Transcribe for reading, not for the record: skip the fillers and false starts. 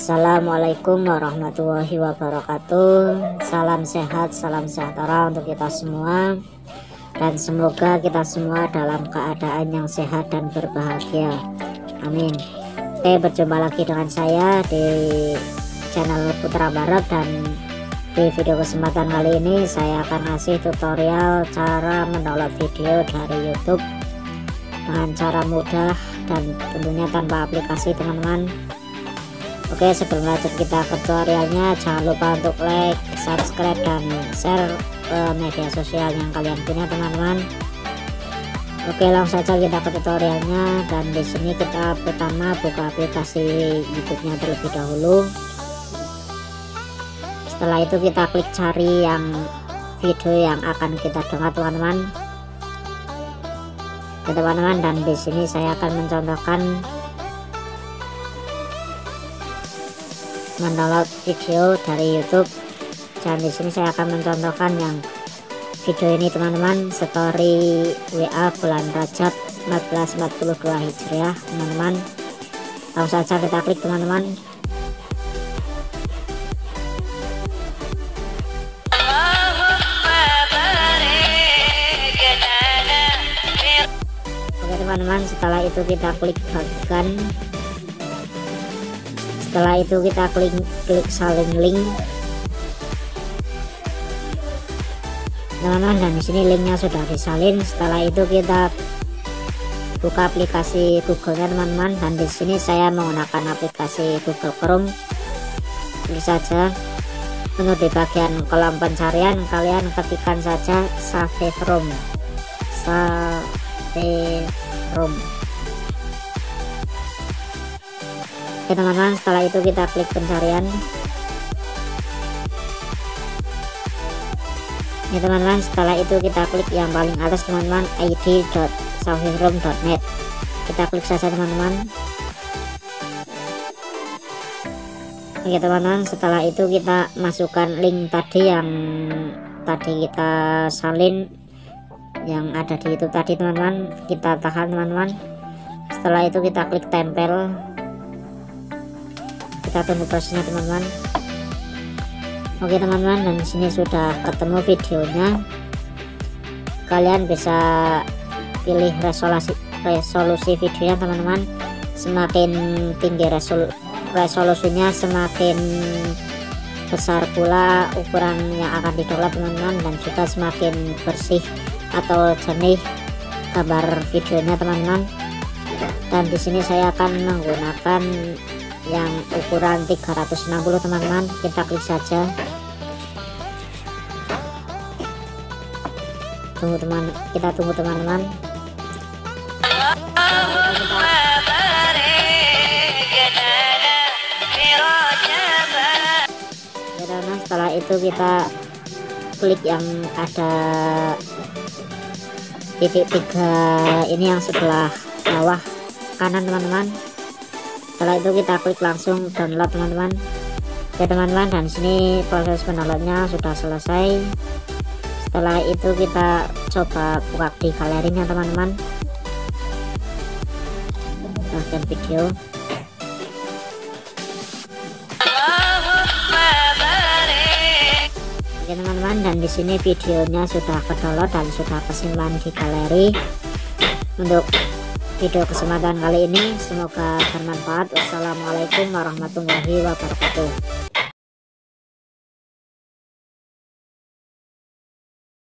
Assalamualaikum warahmatullahi wabarakatuh. Salam sehat, salam sejahtera untuk kita semua, dan semoga kita semua dalam keadaan yang sehat dan berbahagia. Amin. Oke, berjumpa lagi dengan saya di channel Putra Barat, dan di video kesempatan kali ini saya akan ngasih tutorial cara mendownload video dari YouTube dengan cara mudah dan tentunya tanpa aplikasi, teman-teman. Oke, sebelum lanjut kita ke tutorialnya, jangan lupa untuk like, subscribe, dan share ke media sosial yang kalian punya, teman-teman. Oke, langsung saja kita ke tutorialnya. Dan di sini kita pertama buka aplikasi YouTube-nya terlebih dahulu. Setelah itu kita klik cari yang video yang akan kita dengar, teman-teman. Teman-teman, dan di sini saya akan mencontohkan mendownload video dari YouTube, dan di sini saya akan mencontohkan yang video ini, teman-teman. Story WA bulan Rajab 1442 Hijriah, teman-teman. Langsung saja kita klik, teman-teman. Oke, teman-teman, setelah itu kita klik bagikan. Setelah itu kita klik salin link, teman-teman, dan di sini linknya sudah disalin. Setelah itu kita buka aplikasi Google-nya, teman-teman, dan di sini saya menggunakan aplikasi Google Chrome. Klik saja menu di bagian kolom pencarian, kalian ketikkan saja Save Room. Oke, teman-teman, setelah itu kita klik pencarian. Ya, teman-teman, setelah itu kita klik yang paling atas, teman-teman, id.saveroom.net. Kita klik saja, teman-teman. Oke, teman-teman, setelah itu kita masukkan link tadi yang tadi kita salin, yang ada di YouTube tadi, teman-teman. Kita tahan, teman-teman. Setelah itu kita klik tempel. Kita tunggu prosesnya, teman-teman. Oke, teman-teman, dan di sini sudah ketemu videonya. Kalian bisa pilih resolusi videonya, teman-teman. Semakin tinggi resolusinya, semakin besar pula ukuran yang akan didownload, teman-teman, dan juga semakin bersih atau jernih gambar videonya, teman-teman. Dan di sini saya akan menggunakan yang ukuran 360, teman-teman. Kita klik saja. Kita tunggu, teman-teman. Setelah itu kita klik yang ada titik 3 ini yang sebelah bawah kanan, teman-teman. Setelah itu kita klik langsung download, teman-teman. Oke, teman-teman, dan sini proses mendownloadnya sudah selesai. Setelah itu kita coba buka di galerinya, teman-teman, bagian video. Oke, teman-teman, dan di sini videonya sudah ke-download dan sudah kesimpan di galeri. Untuk video kesempatan kali ini semoga bermanfaat. Wassalamualaikum warahmatullahi wabarakatuh.